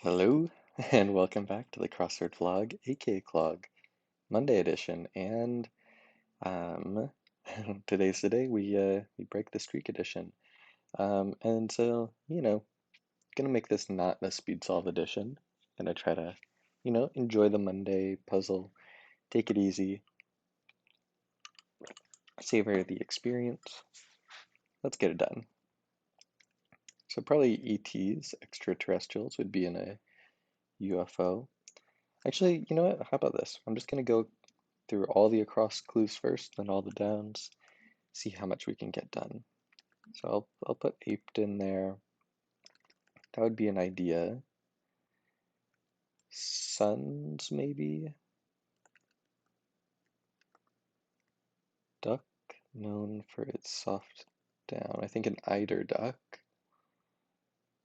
Hello, and welcome back to the Crossword vlog, aka Clog, Monday edition. And um, today's the day we break the streak edition. And so gonna make this not a speed solve edition. Gonna try to enjoy the Monday puzzle, take it easy, savor the experience. Let's get it done. So probably ETs, extraterrestrials, would be in a UFO. Actually, you know what? How about this? I'm just gonna go through all the across clues first, then all the downs, see how much we can get done. So I'll put aped in there. That would be an idea. Suns, maybe? Duck, known for its soft down. I think an eider duck.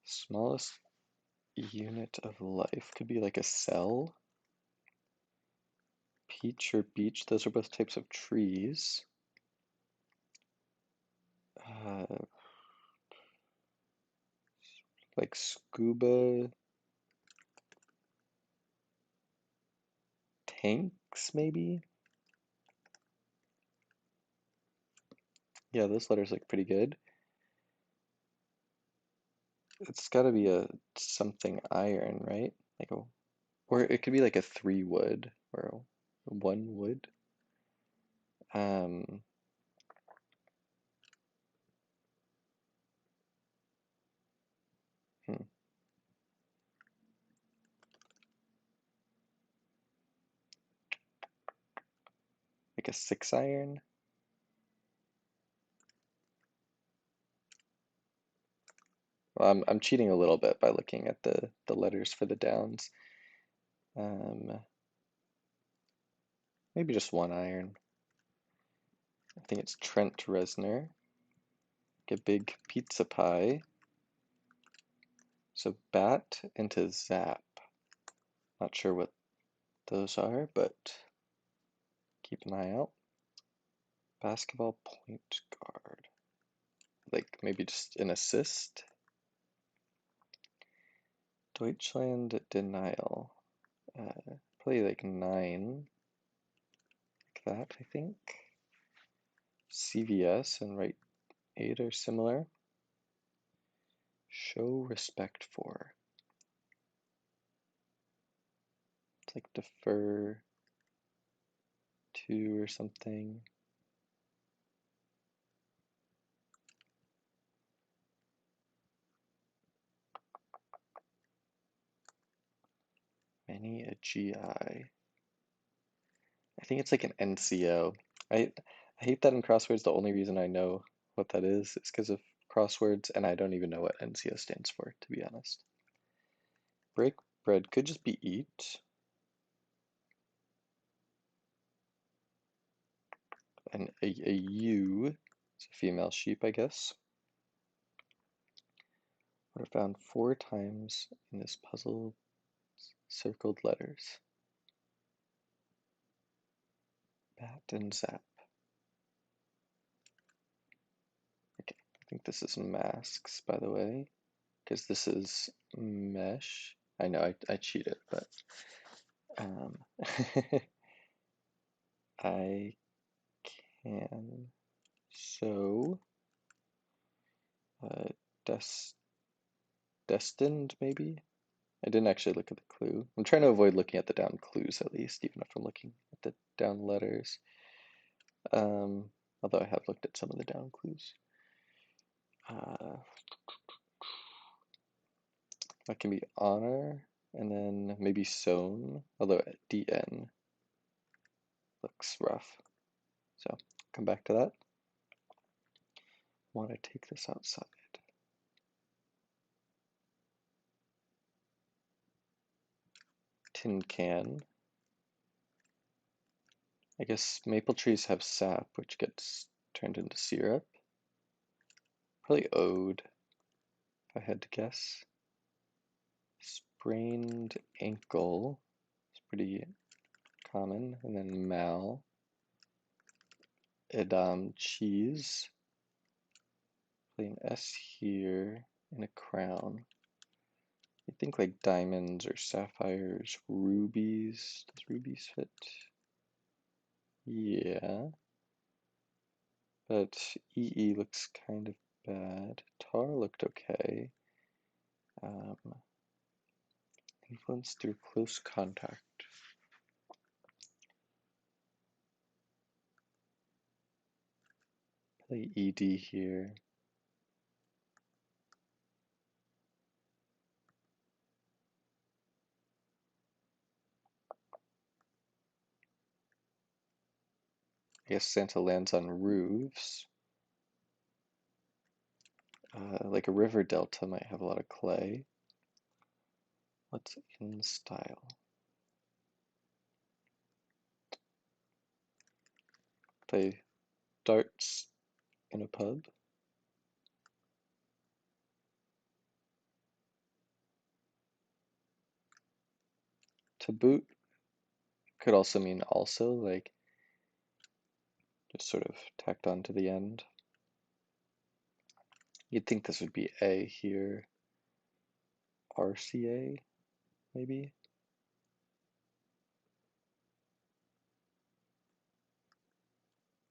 Smallest unit of life could be like a cell. Peach or beech, those are both types of trees. Uh, like scuba tanks, maybe? Yeah, those letters look pretty good. It's got to be a something iron, right? Like a, or it could be like a 3 wood or a 1 wood. Um, hmm, like a 6 iron. Well, I'm cheating a little bit by looking at the letters for the downs. Um, maybe just 1 iron. I think it's Trent Reznor. Like a big pizza pie. So bat into zap. Not sure what those are, but keep an eye out. Basketball point guard. Like maybe just an assist. Deutschland denial. Probably like 9, like that, I think. CVS and right 8 are similar. Show respect for. It's like defer to or something. Many a GI. I think it's like an NCO. I hate that in crosswords. The only reason I know what that is because of crosswords, and I don't even know what NCO stands for, to be honest. Break bread could just be eat. And a ewe is a female sheep, I guess. What are found 4 times in this puzzle circled letters? Bat and zap. Okay, I think this is masks, by the way, because this is mesh. I know I cheated, but um, I can sew uh, des destined, maybe? I didn't actually look at the clue. I'm trying to avoid looking at the down clues at least, even if I'm looking at the down letters. Um, although I have looked at some of the down clues. Uh, that can be honor, and then maybe sewn, although DN looks rough. So come back to that. Want to take this outside. Tin can. I guess maple trees have sap, which gets turned into syrup. Probably ode, if I had to guess. Sprained ankle. It's pretty common. And then mal. Edam cheese. Probably an S here and a crown. You think like diamonds or sapphires, rubies. Does rubies fit? Yeah, but EE looks kind of bad. Tar looked okay. Um, influence through close contact. Play ED here. I guess Santa lands on roofs. Like a river delta might have a lot of clay. What's in style? Play darts in a pub. To boot could also mean also, like just sort of tacked on to the end. You'd think this would be A here. RCA, maybe?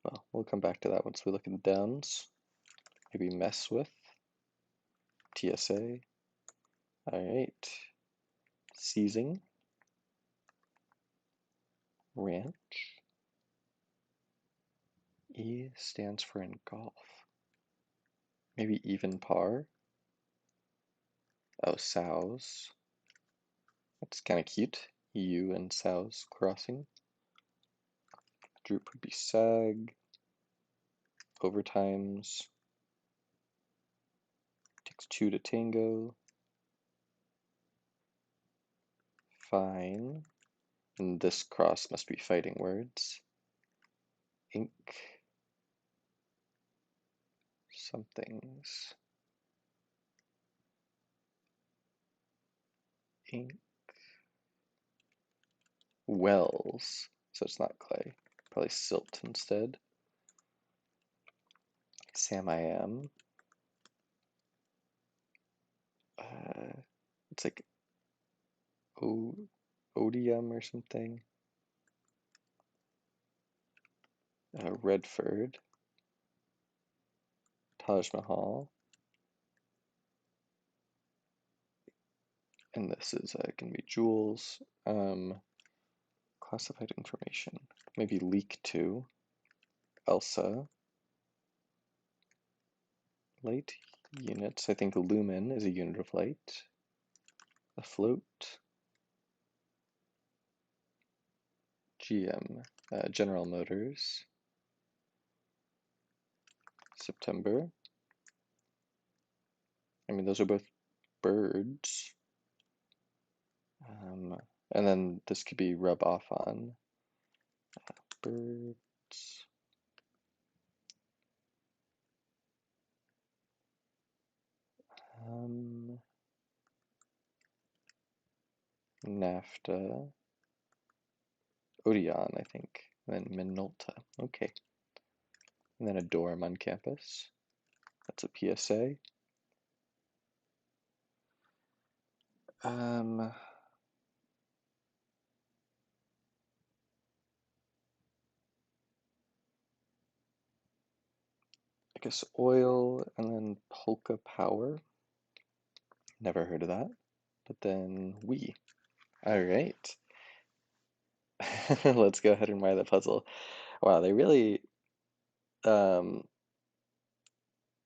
Well, we'll come back to that once we look at the downs. Maybe mess with. TSA. Alright. Seizing. Ranch. E stands for in golf. Maybe even par. Oh, sows. That's kind of cute. EU and sows crossing. Droop would be sag. Overtimes. Takes two to tango. Fine. And this cross must be fighting words. Ink. Somethings. Ink. Wells. So it's not clay. Probably silt instead. Sam I am. It's like odium or something. Redford. Taj Mahal. And this is going to be Jules. Classified information. Maybe leak to. Elsa. Light units. I think lumen is a unit of light. Afloat. GM. General Motors. September. I mean, those are both birds. And then this could be rub off on. Birds. NAFTA. Odeon, I think. And then Minolta. Okay. And then a dorm on campus. That's a PSA. I guess oil and then Polka Power. Never heard of that. But then we. All right. Let's go ahead and wire the puzzle. Wow, they really um,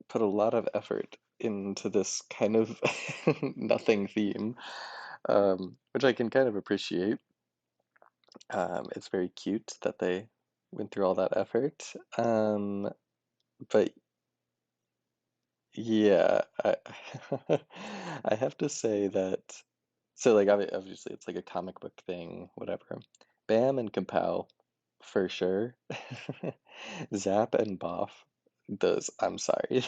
put a lot of effort into this kind of nothing theme, which I can kind of appreciate. It's very cute that they went through all that effort. But yeah, I have to say that, so like obviously it's like a comic book thing, whatever. Bam and Kapow, for sure. Zap and Boff, those, I'm sorry.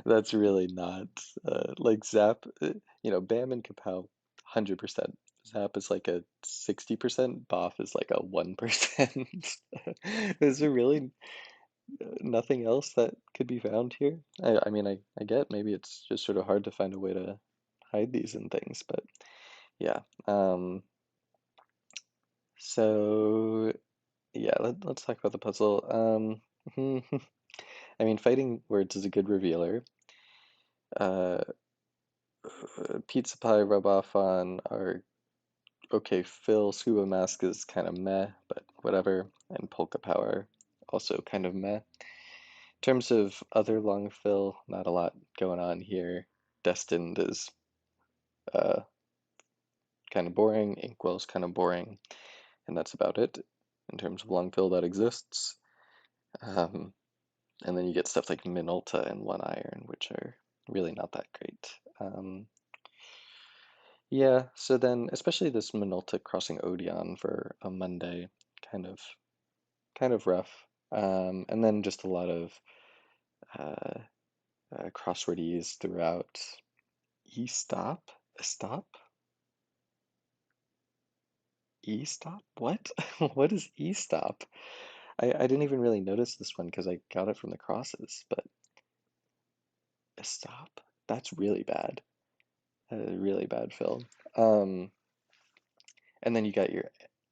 That's really not like Zap, Bam and Kapow, 100%. Zap is like a 60%, Boff is like a 1%. Is there really nothing else that could be found here? I mean, I get maybe it's just sort of hard to find a way to hide these and things, but yeah. So yeah, let's talk about the puzzle. I mean, fighting words is a good revealer. Uh, Pizza Pie, Rub Off On are okay. Phil, Scuba Mask is kind of meh, but whatever. And Polka Power also kind of meh. In terms of other long fill, not a lot going on here. Destined is uh, kind of boring. Inkwell's kind of boring, and that's about it in terms of long fill that exists. Um, and then you get stuff like Minolta and One Iron, which are really not that great. Yeah, so then especially this Minolta crossing Odeon for a Monday, kind of kind of rough. And then just a lot of uh, crossword throughout. E-stop? A stop? E-stop? What? What is e-stop? I didn't even really notice this one because I got it from the crosses, but a stop? That's really bad. Really bad film. Um, and then you got your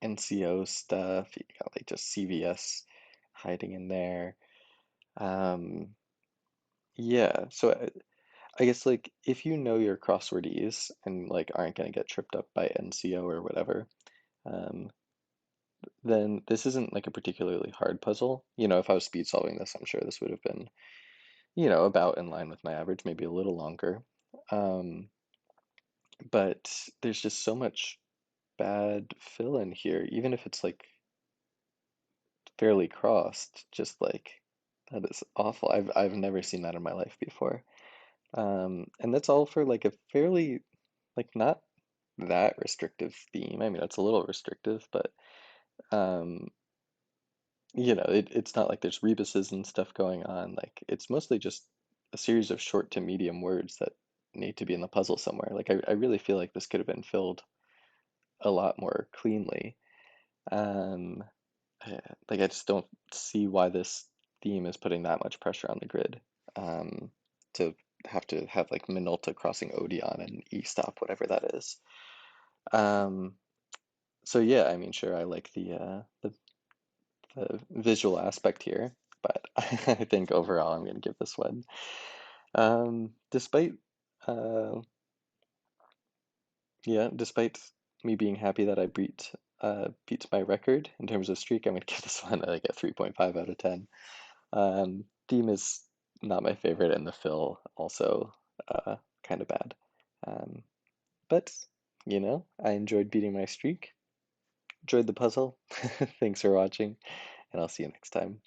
NCO stuff. You got like just CVS hiding in there. Um, yeah, so I guess like if you know your crosswordese and like aren't gonna get tripped up by NCO or whatever, um, then this isn't like a particularly hard puzzle. You know, if I was speed solving this, I'm sure this would have been, about in line with my average, maybe a little longer. Um, but there's just so much bad fill in here, even if it's like fairly crossed, just like that is awful. I've never seen that in my life before. And that's all for like a fairly like not that restrictive theme. I mean, it's a little restrictive, but um, it's not like there's rebuses and stuff going on. Like it's mostly just a series of short to medium words that need to be in the puzzle somewhere. Like I really feel like this could have been filled a lot more cleanly. Um, like I just don't see why this theme is putting that much pressure on the grid. Um, to have like Minolta crossing Odeon and E-stop, whatever that is. Um, so yeah, I mean, sure, I like the visual aspect here, but I think overall I'm going to give this one. Despite uh, despite me being happy that I beat my record in terms of streak, I'm going to give this one like a 3.5 out of 10. Theme is not my favorite, and the fill also kind of bad. Um, but I enjoyed beating my streak. Enjoyed the puzzle. Thanks for watching, and I'll see you next time.